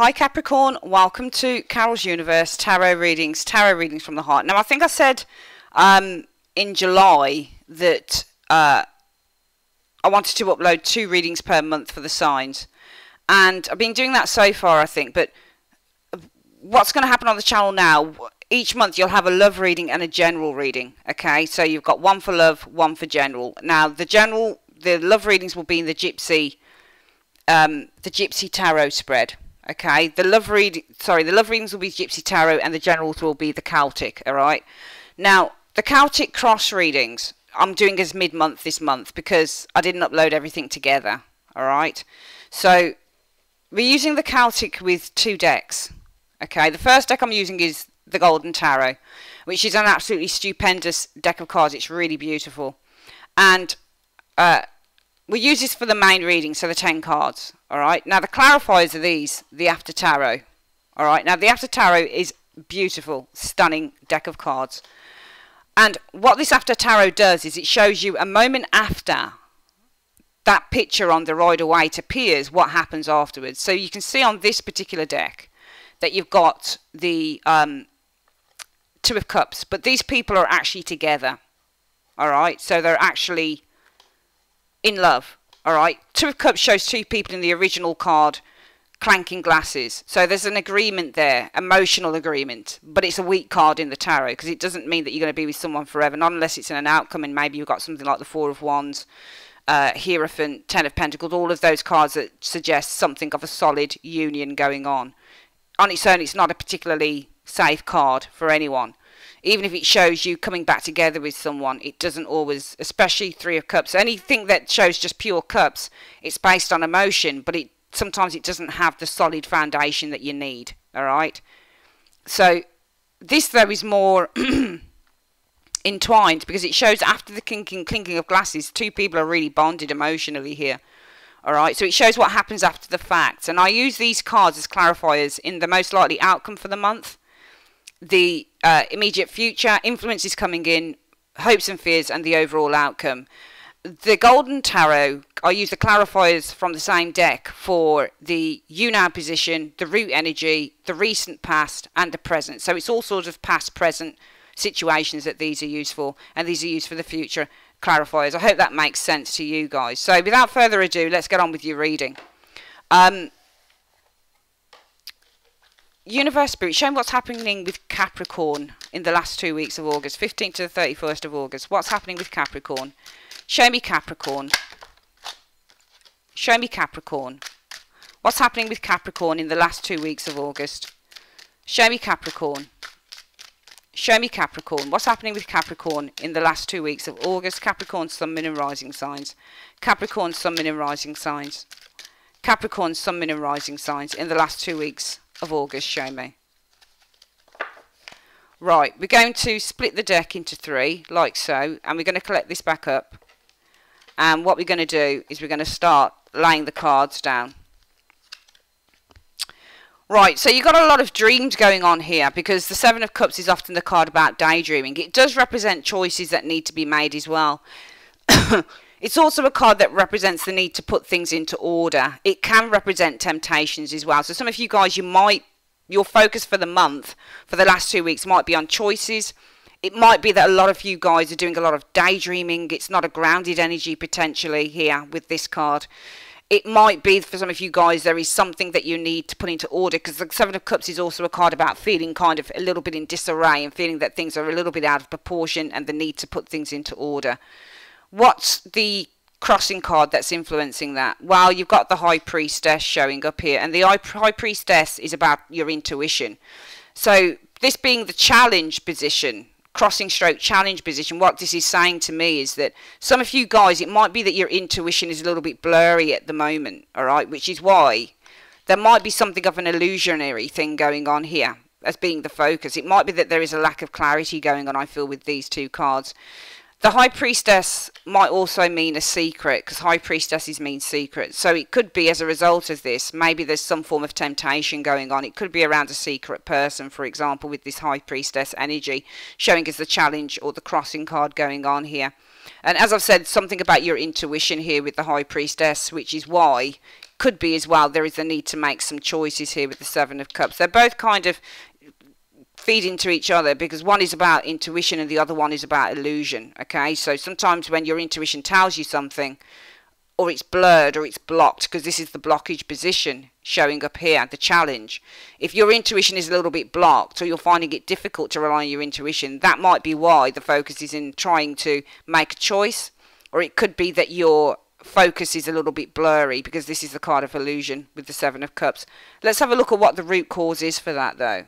Hi Capricorn, welcome to Carol's Universe Tarot Readings from the Heart. Now I think I said in July that I wanted to upload 2 readings per month for the signs, and I've been doing that so far I think, but what's going to happen on the channel now, each month you'll have a love reading and a general reading, okay? So you've got one for love, one for general. Now the love readings will be in the Gypsy Tarot spread. Okay, the love readings will be Gypsy Tarot and the generals will be the Celtic, alright? Now, the Celtic cross readings, I'm doing as mid-month this month because I didn't upload everything together, alright? So, we're using the Celtic with 2 decks, okay? The first deck I'm using is the Golden Tarot, which is an absolutely stupendous deck of cards. It's really beautiful. And we use this for the main reading, so the 10 cards. Alright, now the clarifiers are these, the After Tarot. Alright, now the After Tarot is beautiful, stunning deck of cards. And what this After Tarot does is it shows you a moment after that picture on the Rider-Waite appears, what happens afterwards. So you can see on this particular deck that you've got the 2 of Cups, but these people are actually together. Alright, so they're actually in love. Alright, 2 of Cups shows 2 people in the original card clanking glasses. So there's an agreement there, emotional agreement. But it's a weak card in the tarot because it doesn't mean that you're going to be with someone forever. Not unless it's in an outcome and maybe you've got something like the 4 of Wands, Hierophant, 10 of Pentacles. All of those cards that suggest something of a solid union going on. On its own, it's not a particularly safe card for anyone. Even if it shows you coming back together with someone, it doesn't always, especially 3 of Cups. Anything that shows just pure cups, it's based on emotion, but sometimes it doesn't have the solid foundation that you need, alright? So, this though is more entwined, because it shows after the clinking of glasses, 2 people are really bonded emotionally here. Alright, so it shows what happens after the fact. And I use these cards as clarifiers in the most likely outcome for the month, the immediate future, influences coming in, hopes and fears, and the overall outcome. The Golden Tarot, I use the clarifiers from the same deck for the you now position, the root energy, the recent past, and the present. So it's all sorts of past, present situations that these are used for, and these are used for the future clarifiers. I hope that makes sense to you guys. So without further ado, let's get on with your reading. Universe Spirit, show me what's happening with Capricorn in the last 2 weeks of August, 15th to the 31st of August. What's happening with Capricorn? Show me Capricorn. Show me Capricorn. What's happening with Capricorn in the last 2 weeks of August? Show me Capricorn. Show me Capricorn. What's happening with Capricorn in the last 2 weeks of August? Capricorn, Sun, Moon and Rising signs. Capricorn, Sun, Moon and Rising signs. Capricorn, Sun, Moon and Rising signs in the last 2 weeks of August. Show me. Right, we're going to split the deck into 3 like so, and we're going to collect this back up, and what we're going to do is we're going to start laying the cards down. Right, so you've got a lot of dreams going on here, because the 7 of Cups is often the card about daydreaming. It does represent choices that need to be made as well. It's also a card that represents the need to put things into order. It can represent temptations as well. So some of you guys, your focus for the month, for the last 2 weeks, might be on choices. It might be that a lot of you guys are doing a lot of daydreaming. It's not a grounded energy potentially here with this card. It might be for some of you guys there is something that you need to put into order, because the 7 of Cups is also a card about feeling kind of a little bit in disarray and feeling that things are a little bit out of proportion and the need to put things into order. What's the crossing card that's influencing that? Well, you've got the High Priestess showing up here, and the High Priestess is about your intuition. So this being the challenge position, crossing stroke challenge position, what this is saying to me is that some of you guys, it might be that your intuition is a little bit blurry at the moment, alright, which is why there might be something of an illusionary thing going on here as being the focus. It might be that there is a lack of clarity going on, I feel, with these 2 cards. The High Priestess might also mean a secret, because High Priestesses mean secret. So it could be as a result of this, maybe there's some form of temptation going on. It could be around a secret person, for example, with this High Priestess energy, showing us the challenge or the crossing card going on here. And as I've said, something about your intuition here with the High Priestess, which is why could be as well there is a need to make some choices here with the Seven of Cups. They're both kind of feed into each other, because one is about intuition and the other one is about illusion. Okay, so sometimes when your intuition tells you something, or it's blurred or it's blocked, because this is the blockage position showing up here, the challenge. If your intuition is a little bit blocked, or you're finding it difficult to rely on your intuition, that might be why the focus is in trying to make a choice. Or it could be that your focus is a little bit blurry, because this is the card of illusion with the Seven of Cups. Let's have a look at what the root cause is for that, though.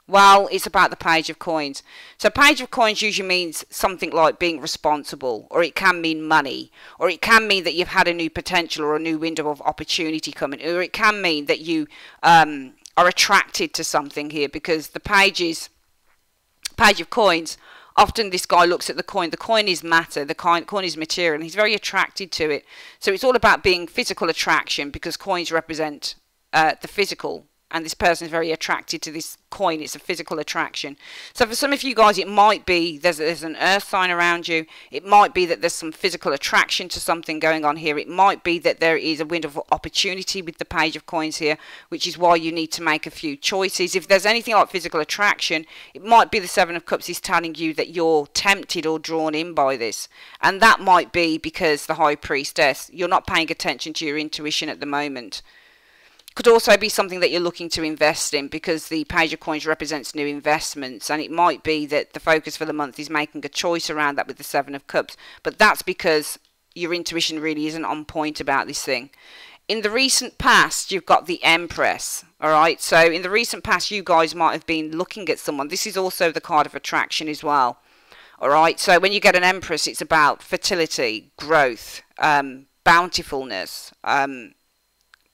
Well, it's about the Page of Coins. So Page of Coins usually means something like being responsible, or it can mean money, or it can mean that you've had a new potential or a new window of opportunity coming, or it can mean that you are attracted to something here, because the Page of Coins, often this guy looks at the coin. The coin is matter, the coin is material, and he's very attracted to it. So it's all about being physical attraction, because coins represent the physical. And this person is very attracted to this coin. It's a physical attraction. So for some of you guys, it might be there's an earth sign around you. It might be that there's some physical attraction to something going on here. It might be that there is a window of opportunity with the Page of Coins here, which is why you need to make a few choices. If there's anything like physical attraction, it might be the Seven of Cups is telling you that you're tempted or drawn in by this. And that might be because the High Priestess, you're not paying attention to your intuition at the moment. Could also be something that you're looking to invest in, because the Page of Coins represents new investments, and it might be that the focus for the month is making a choice around that with the Seven of Cups, but that's because your intuition really isn't on point about this thing. In the recent past, you've got the Empress, alright? So in the recent past, you guys might have been looking at someone. This is also the card of attraction as well, alright? So when you get an Empress, it's about fertility, growth, bountifulness,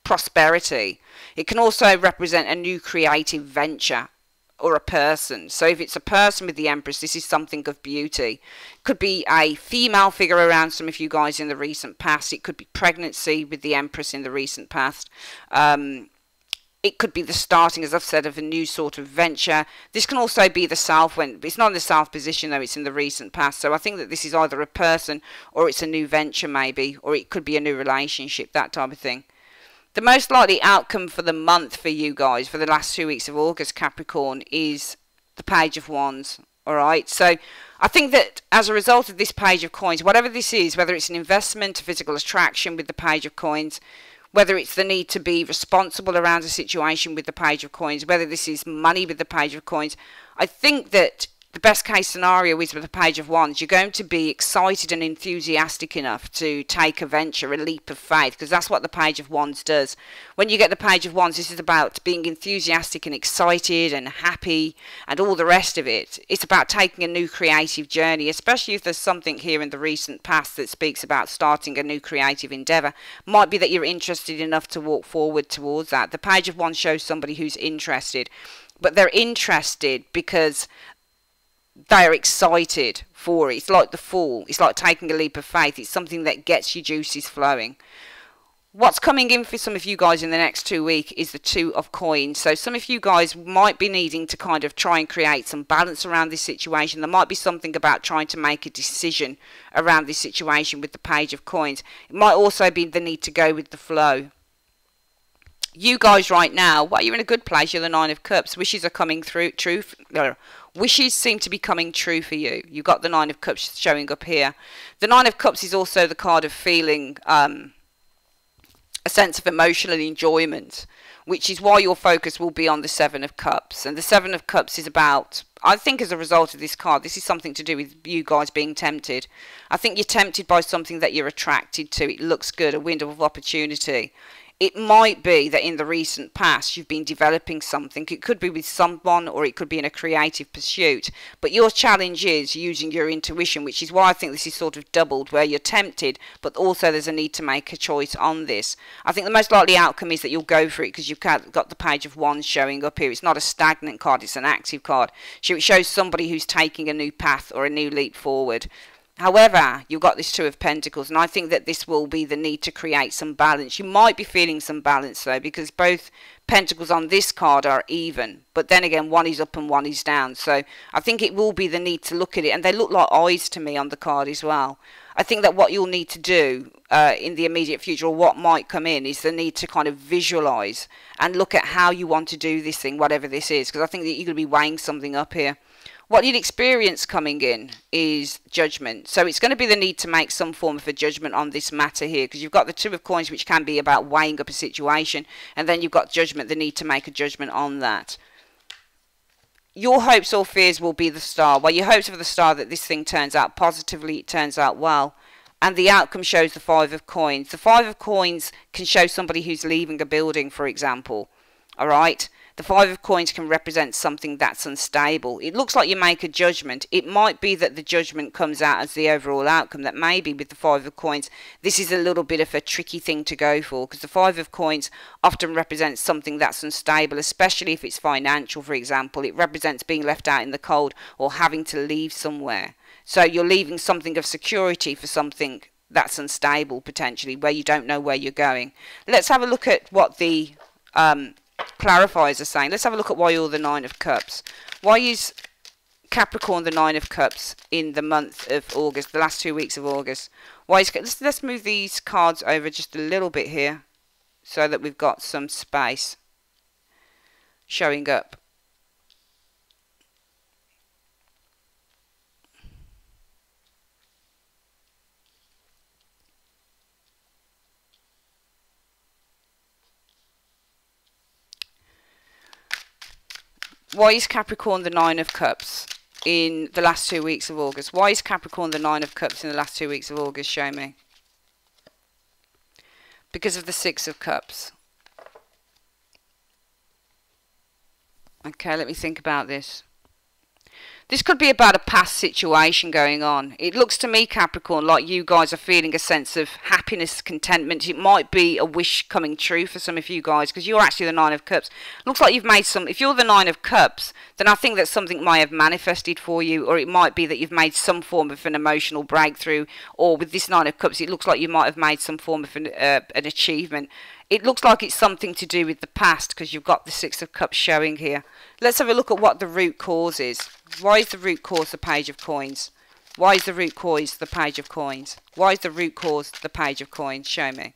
prosperity. It can also represent a new creative venture or a person. So if it's a person with the Empress, this is something of beauty. Could be a female figure around some of you guys in the recent past. It could be pregnancy with the Empress in the recent past. It could be the starting, as I've said, of a new sort of venture. This can also be the South, when it's not in the South position though, it's in the recent past. So I think that this is either a person or it's a new venture maybe, or it could be a new relationship, that type of thing. The most likely outcome for the month for you guys, for the last 2 weeks of August, Capricorn, is the Page of Wands. Alright, so I think that as a result of this Page of Coins, whatever this is, whether it's an investment, a physical attraction with the Page of Coins, whether it's the need to be responsible around a situation with the Page of Coins, whether this is money with the Page of Coins, I think that the best case scenario is with the Page of Wands, you're going to be excited and enthusiastic enough to take a venture, a leap of faith, because that's what the Page of Wands does. When you get the Page of Wands, this is about being enthusiastic and excited and happy and all the rest of it. It's about taking a new creative journey, especially if there's something here in the recent past that speaks about starting a new creative endeavour. Might be that you're interested enough to walk forward towards that. The Page of Wands shows somebody who's interested, but they're interested because they're excited for it. It's like the Fool. It's like taking a leap of faith. It's something that gets your juices flowing. What's coming in for some of you guys in the next 2 weeks is the Two of Coins. So some of you guys might be needing to kind of try and create some balance around this situation. There might be something about trying to make a decision around this situation with the Page of Coins. It might also be the need to go with the flow. You guys right now, well, you're in a good place. You're the Nine of Cups. Wishes are coming through. Wishes seem to be coming true for you. You've got the Nine of Cups showing up here. The Nine of Cups is also the card of feeling a sense of emotional enjoyment, which is why your focus will be on the Seven of Cups. And the Seven of Cups is about, I think as a result of this card, this is something to do with you guys being tempted. I think you're tempted by something that you're attracted to. It looks good, a window of opportunity. It might be that in the recent past you've been developing something. It could be with someone or it could be in a creative pursuit. But your challenge is using your intuition, which is why I think this is sort of doubled, where you're tempted, but also there's a need to make a choice on this. I think the most likely outcome is that you'll go for it because you've got the Page of Wands showing up here. It's not a stagnant card, it's an active card. So it shows somebody who's taking a new path or a new leap forward. However, you've got this Two of Pentacles, and I think that this will be the need to create some balance. You might be feeling some balance, though, because both Pentacles on this card are even. But then again, one is up and one is down. So I think it will be the need to look at it. And they look like eyes to me on the card as well. I think that what you'll need to do in the immediate future, or what might come in, is the need to kind of visualize and look at how you want to do this thing, whatever this is, because I think that you're going to be weighing something up here. What you'd experience coming in is judgment. So it's going to be the need to make some form of a judgment on this matter here, because you've got the Two of Coins, which can be about weighing up a situation, and then you've got judgment, the need to make a judgment on that. Your hopes or fears will be the star. Well, your hopes for the star that this thing turns out positively, it turns out well. And the outcome shows the Five of Coins. The Five of Coins can show somebody who's leaving a building, for example. Alright? The Five of Coins can represent something that's unstable. It looks like you make a judgment. It might be that the judgment comes out as the overall outcome, that maybe with the Five of Coins, this is a little bit of a tricky thing to go for, because the Five of Coins often represents something that's unstable, especially if it's financial, for example. It represents being left out in the cold or having to leave somewhere. So you're leaving something of security for something that's unstable, potentially, where you don't know where you're going. Let's have a look at what the clarifiers are saying. Let's have a look at why you're the Nine of Cups. Why is Capricorn the Nine of Cups in the month of August, the last 2 weeks of August? Why is let's move these cards over just a little bit here so that we've got some space showing up. Why is Capricorn the Nine of Cups in the last 2 weeks of August? Why is Capricorn the Nine of Cups in the last 2 weeks of August? Show me. Because of the Six of Cups. Okay, let me think about this. This could be about a past situation going on. It looks to me, Capricorn, like you guys are feeling a sense of happiness, contentment. It might be a wish coming true for some of you guys, because you're actually the Nine of Cups. Looks like you've made some... If you're the Nine of Cups, then I think that something might have manifested for you, or it might be that you've made some form of an emotional breakthrough, or with this Nine of Cups, it looks like you might have made some form of an achievement. It looks like it's something to do with the past, because you've got the Six of Cups showing here. Let's have a look at what the root cause is. Why is the root cause the Page of Coins? Why is the root cause the Page of Coins? Why is the root cause the Page of Coins? Show me.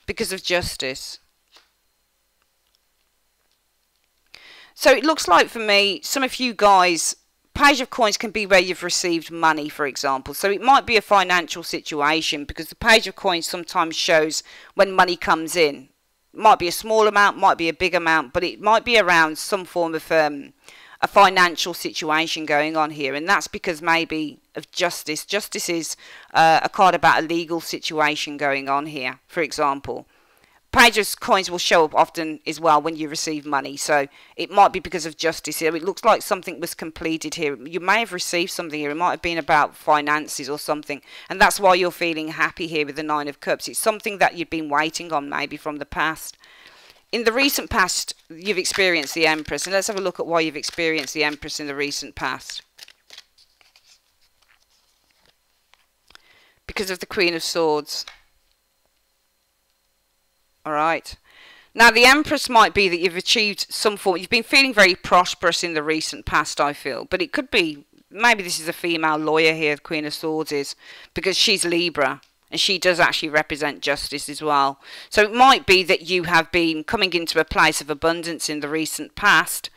Because of justice. So it looks like for me, some of you guys... Page of Coins can be where you've received money, for example. So it might be a financial situation, because the Page of Coins sometimes shows when money comes in. It might be a small amount, might be a big amount, but it might be around some form of a financial situation going on here. And that's because maybe of justice. Justice is a card about a legal situation going on here, for example. Page of Coins will show up often as well when you receive money, so it might be because of justice here. It looks like something was completed here. You may have received something here. It might have been about finances or something, and that's why you're feeling happy here with the Nine of Cups. It's something that you've been waiting on, maybe from the past. In the recent past, you've experienced the Empress, and let's have a look at why you've experienced the Empress in the recent past. Because of the Queen of Swords. Alright. Now the Empress might be that you've achieved some form. You've been feeling very prosperous in the recent past, I feel. But it could be, maybe this is a female lawyer here, the Queen of Swords is, because she's Libra. And she does actually represent justice as well. So it might be that you have been coming into a place of abundance in the recent past.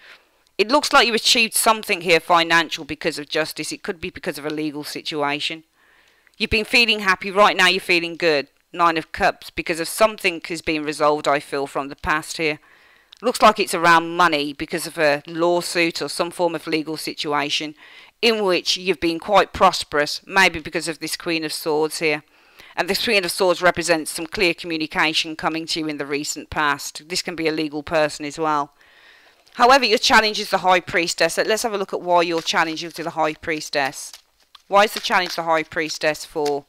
It looks like you achieved something here financial because of justice. It could be because of a legal situation. You've been feeling happy. Right now you're feeling good. Nine of Cups, because of something has been resolved, I feel, from the past here. Looks like it's around money because of a lawsuit or some form of legal situation in which you've been quite prosperous, maybe because of this Queen of Swords here. And this Queen of Swords represents some clear communication coming to you in the recent past. This can be a legal person as well. However, your challenge is the High Priestess. Let's have a look at why your challenge is to the High Priestess. Why is the challenge the High Priestess for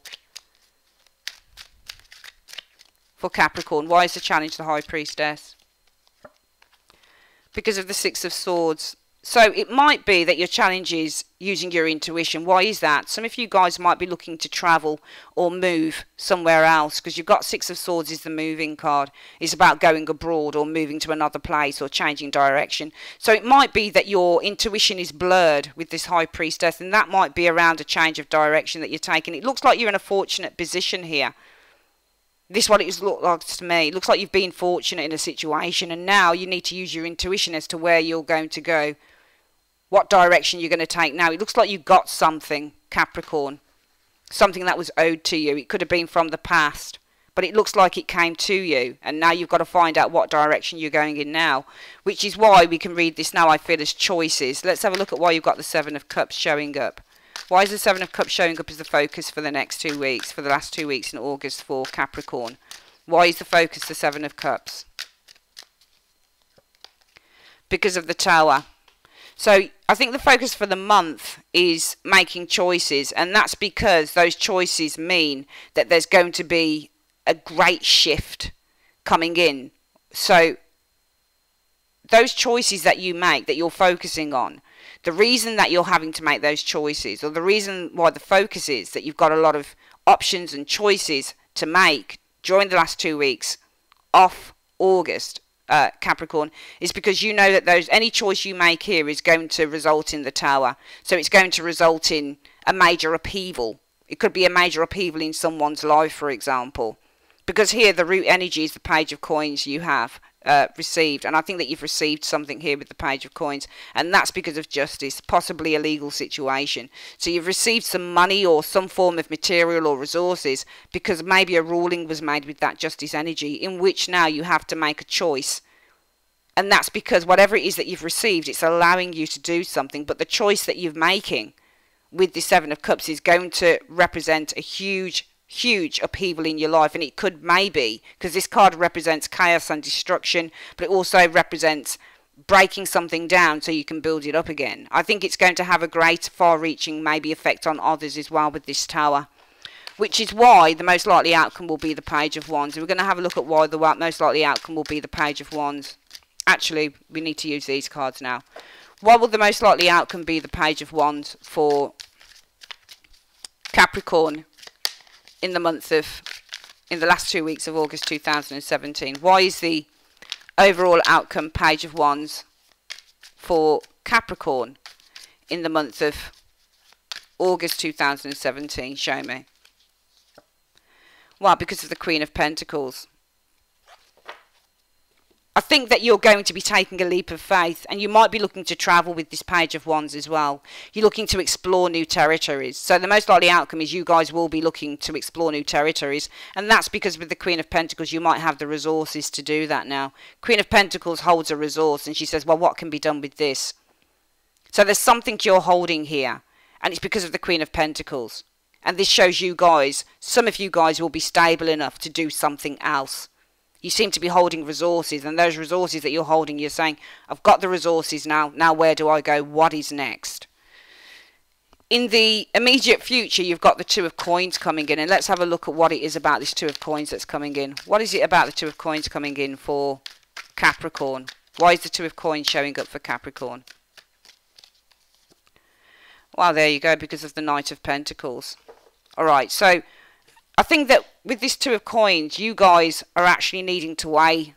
Capricorn? Why is the challenge the High Priestess? Because of the Six of Swords. So it might be that your challenge is using your intuition. Why is that? Some of you guys might be looking to travel or move somewhere else, because you've got Six of Swords is the moving card. It's about going abroad or moving to another place or changing direction. So it might be that your intuition is blurred with this High Priestess, and that might be around a change of direction that you're taking. It looks like you're in a fortunate position here. This is what it looks like to me. It looks like you've been fortunate in a situation, and now you need to use your intuition as to where you're going to go. What direction you're going to take now. It looks like you got something, Capricorn. Something that was owed to you. It could have been from the past. But it looks like it came to you. And now you've got to find out what direction you're going in now. Which is why we can read this now, I feel, as choices. Let's have a look at why you've got the Seven of Cups showing up. Why is the Seven of Cups showing up as the focus for the next 2 weeks? For the last 2 weeks in August for Capricorn. Why is the focus the Seven of Cups? Because of the Tower. So I think the focus for the month is making choices, and that's because those choices mean that there's going to be a great shift coming in. So those choices that you make, that you're focusing on, the reason that you're having to make those choices, or the reason why the focus is that you've got a lot of options and choices to make during the last 2 weeks off August, Capricorn, is because you know that any choice you make here is going to result in the Tower. So it's going to result in a major upheaval. It could be a major upheaval in someone's life, for example. Because here the root energy is the Page of Coins you have received. And I think that you've received something here with the Page of Coins. And that's because of justice, possibly a legal situation. So you've received some money or some form of material or resources because maybe a ruling was made with that justice energy, in which now you have to make a choice. And that's because whatever it is that you've received, it's allowing you to do something. But the choice that you're making with the Seven of Cups is going to represent a huge upheaval in your life. And it could maybe, because this card represents chaos and destruction, but it also represents breaking something down so you can build it up again. I think it's going to have a great far-reaching maybe effect on others as well with this Tower, which is why the most likely outcome will be the Page of Wands. And we're going to have a look at why the most likely outcome will be the Page of Wands. Actually, we need to use these cards now. Why will the most likely outcome be the Page of Wands for Capricorn in the last 2 weeks of August 2017? Why is the overall outcome Page of Wands for Capricorn in the month of August 2017? Show me. Well, because of the Queen of Pentacles. I think that you're going to be taking a leap of faith, and you might be looking to travel with this Page of Wands as well. You're looking to explore new territories. So the most likely outcome is you guys will be looking to explore new territories, and that's because with the Queen of Pentacles you might have the resources to do that now. Queen of Pentacles holds a resource, and she says, well, what can be done with this? So there's something you're holding here, and it's because of the Queen of Pentacles. And this shows you guys, some of you guys will be stable enough to do something else. You seem to be holding resources, and those resources that you're holding, you're saying, I've got the resources now, now where do I go? What is next? In the immediate future, you've got the Two of Coins coming in, and let's have a look at what it is about this Two of Coins that's coming in. What is it about the Two of Coins coming in for Capricorn? Why is the Two of Coins showing up for Capricorn? Well, there you go, because of the Knight of Pentacles. Alright, so I think that with this Two of Coins, you guys are actually needing to weigh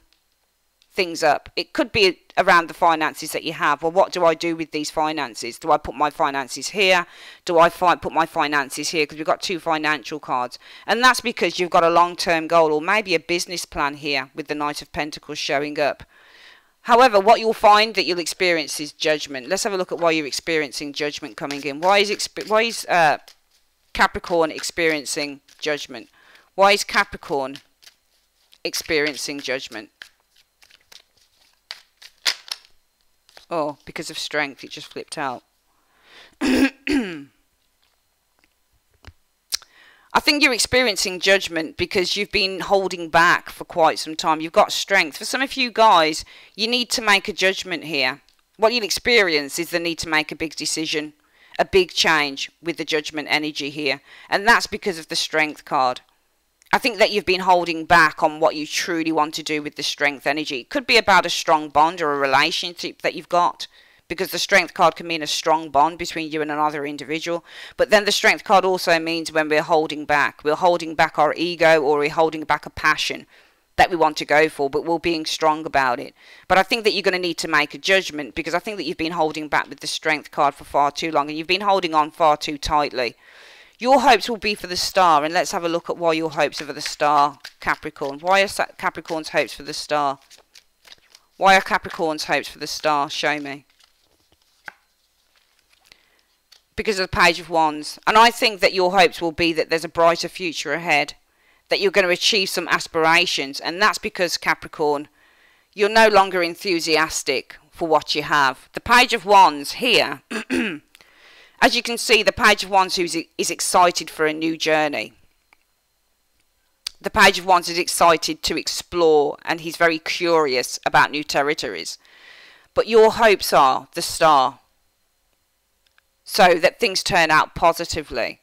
things up. It could be around the finances that you have. Well, what do I do with these finances? Do I put my finances here? Do I put my finances here? Because we've got two financial cards. And that's because you've got a long-term goal or maybe a business plan here with the Knight of Pentacles showing up. However, what you'll find that you'll experience is judgment. Let's have a look at why you're experiencing judgment coming in. Why is Capricorn experiencing judgment? Why is Capricorn experiencing judgment? Oh, because of strength, it just flipped out. I think you're experiencing judgment because you've been holding back for quite some time. You've got strength. For some of you guys, you need to make a judgment here. What you'll experience is the need to make a big decision, a big change with the judgment energy here. And that's because of the strength card. I think that you've been holding back on what you truly want to do with the strength energy. It could be about a strong bond or a relationship that you've got because the Strength card can mean a strong bond between you and another individual. But then the Strength card also means when we're holding back our ego, or we're holding back a passion that we want to go for, but we're being strong about it. But I think that you're going to need to make a judgment, because I think that you've been holding back with the Strength card for far too long, and you've been holding on far too tightly. Your hopes will be for the Star, and let's have a look at why your hopes are for the Star, Capricorn. Why are Capricorn's hopes for the Star? Why are Capricorn's hopes for the Star? Show me. Because of the Page of Wands. And I think that your hopes will be that there's a brighter future ahead, that you're going to achieve some aspirations, and that's because, Capricorn, you're no longer enthusiastic for what you have. The Page of Wands here, as you can see, the Page of Wands is excited for a new journey. The Page of Wands is excited to explore, and he's very curious about new territories. But your hopes are the Star, so that things turn out positively.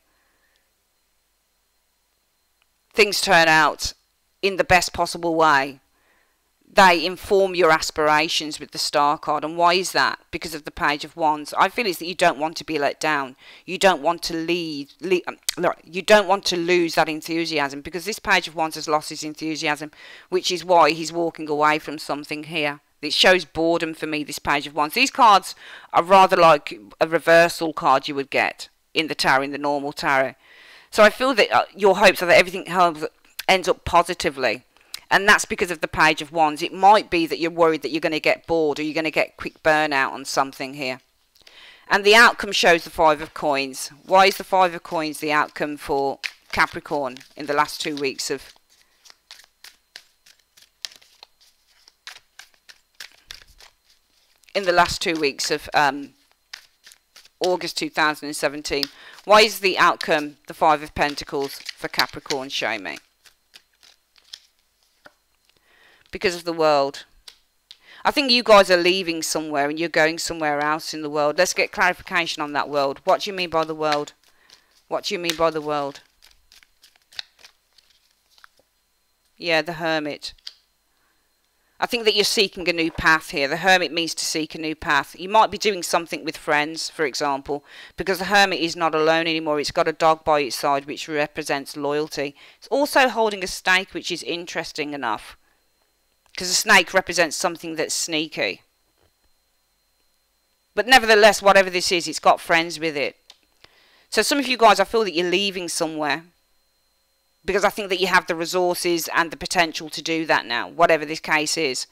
Things turn out in the best possible way. They inform your aspirations with the Star card. And why is that? Because of the Page of Wands. I feel it's that you don't want to be let down. You don't want to you don't want to lose that enthusiasm, because this Page of Wands has lost his enthusiasm, which is why he's walking away from something here. It shows boredom for me, this Page of Wands. These cards are rather like a reversal card you would get in the tarot, in the normal tarot. So I feel that your hopes are that everything ends up positively. And that's because of the Page of Wands. It might be that you're worried that you're going to get bored, or you're going to get quick burnout on something here. And the outcome shows the Five of Coins. Why is the Five of Coins the outcome for Capricorn in the last 2 weeks of... in the last 2 weeks of August 2017. Why is the outcome the Five of Pentacles for Capricorn? Show me. Because of the World. I think you guys are leaving somewhere and you're going somewhere else in the world. Let's get clarification on that World. What do you mean by the World? What do you mean by the World? Yeah, the Hermit. I think that you're seeking a new path here. The Hermit means to seek a new path. You might be doing something with friends, for example, because the Hermit is not alone anymore. It's got a dog by its side, which represents loyalty. It's also holding a snake, which is interesting enough, because a snake represents something that's sneaky. But nevertheless, whatever this is, it's got friends with it. So some of you guys, I feel that you're leaving somewhere, because I think that you have the resources and the potential to do that now, whatever this case is.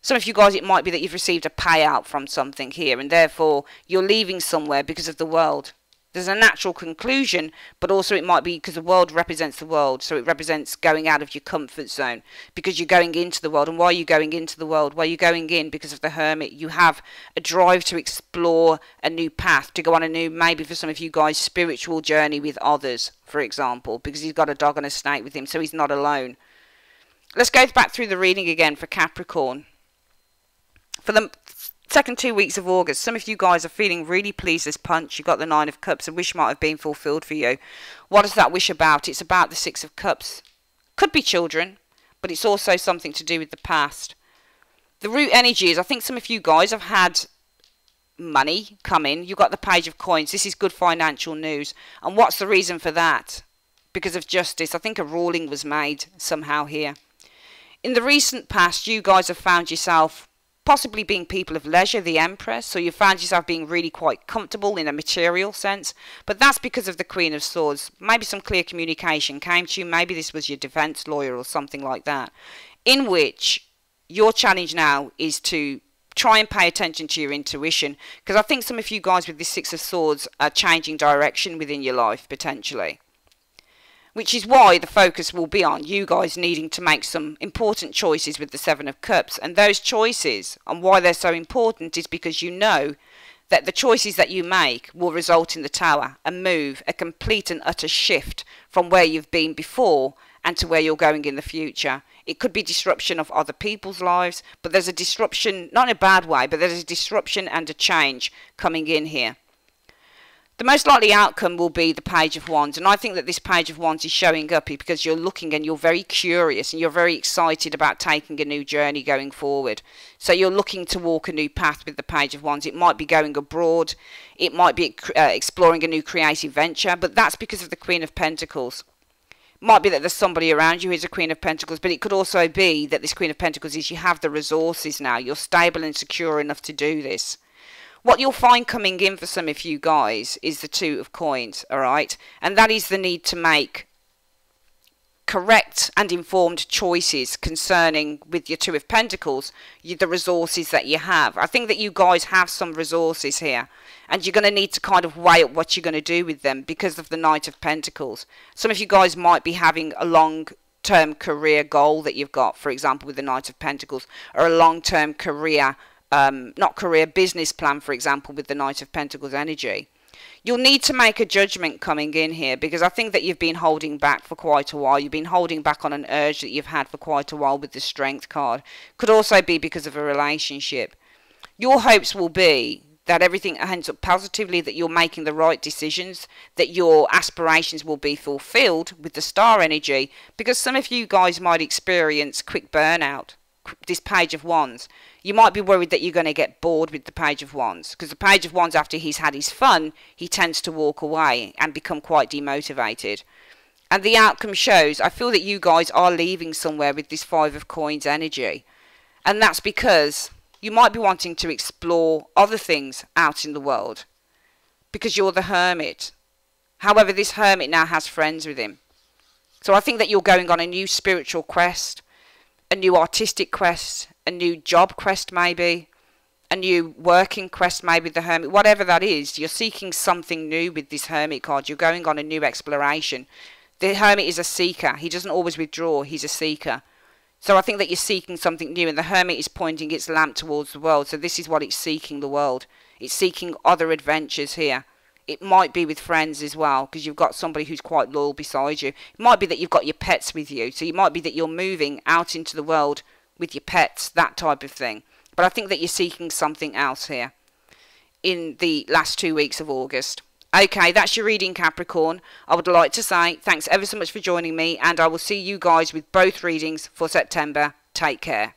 Some of you guys, it might be that you've received a payout from something here, and therefore you're leaving somewhere because of the World. There's a natural conclusion, but also it might be because the World represents the world, so it represents going out of your comfort zone, because you're going into the world. And why are you going into the world? Well, you're going in because of the Hermit. You have a drive to explore a new path, to go on a new, maybe for some of you guys, spiritual journey with others, for example, because he's got a dog and a snake with him, so he's not alone. Let's go back through the reading again for Capricorn. For the second 2 weeks of August, some of you guys are feeling really pleased as punch. You've got the Nine of Cups. A wish might have been fulfilled for you. What is that wish about? It's about the Six of Cups. Could be children, but it's also something to do with the past. The root energy is, I think some of you guys have had money come in. You've got the Page of Coins. This is good financial news. And what's the reason for that? Because of justice. I think a ruling was made somehow here. In the recent past, you guys have found yourself possibly being people of leisure, the Empress, so you found yourself being really quite comfortable in a material sense, but that's because of the Queen of Swords. Maybe some clear communication came to you, maybe this was your defense lawyer or something like that, in which your challenge now is to try and pay attention to your intuition, because I think some of you guys with this Six of Swords are changing direction within your life, potentially. Which is why the focus will be on you guys needing to make some important choices with the Seven of Cups. And those choices, and why they're so important, is because you know that the choices that you make will result in the Tower, a move, a complete and utter shift from where you've been before and to where you're going in the future. It could be disruption of other people's lives, but there's a disruption, not in a bad way, but there's a disruption and a change coming in here. The most likely outcome will be the Page of Wands, and I think that this Page of Wands is showing up because you're looking and you're very curious and you're very excited about taking a new journey going forward. So you're looking to walk a new path with the Page of Wands. It might be going abroad, it might be exploring a new creative venture, but that's because of the Queen of Pentacles. It might be that there's somebody around you who's a Queen of Pentacles, but it could also be that this Queen of Pentacles is you have the resources now, you're stable and secure enough to do this. What you'll find coming in for some of you guys is the Two of Coins, alright? And that is the need to make correct and informed choices concerning, with your Two of Pentacles, the resources that you have. I think that you guys have some resources here, and you're going to need to kind of weigh up what you're going to do with them because of the Knight of Pentacles. Some of you guys might be having a long-term career goal that you've got, for example, with the Knight of Pentacles, or a long-term career business plan, for example, with the Knight of Pentacles energy. You'll need to make a judgment coming in here because I think that you've been holding back for quite a while. You've been holding back on an urge that you've had for quite a while with the Strength card. Could also be because of a relationship. Your hopes will be that everything ends up positively, that you're making the right decisions, that your aspirations will be fulfilled with the Star energy, because some of you guys might experience quick burnout. This Page of Wands, you might be worried that you're going to get bored with the Page of Wands, because the Page of Wands, after he's had his fun, he tends to walk away and become quite demotivated. And the outcome shows, I feel that you guys are leaving somewhere with this Five of Coins energy, and that's because you might be wanting to explore other things out in the world because you're the Hermit. However, this Hermit now has friends with him, so I think that you're going on a new spiritual quest, a new artistic quest, a new job quest maybe, a new working quest maybe, the Hermit, whatever that is. You're seeking something new with this Hermit card. You're going on a new exploration. The Hermit is a seeker. He doesn't always withdraw. He's a seeker. So I think that you're seeking something new, and the Hermit is pointing its lamp towards the world. So this is what it's seeking, the world. It's seeking other adventures here. It might be with friends as well, because you've got somebody who's quite loyal beside you. It might be that you've got your pets with you. So it might be that you're moving out into the world with your pets, that type of thing. But I think that you're seeking something else here in the last 2 weeks of August. Okay, that's your reading, Capricorn. I would like to say thanks ever so much for joining me, and I will see you guys with both readings for September. Take care.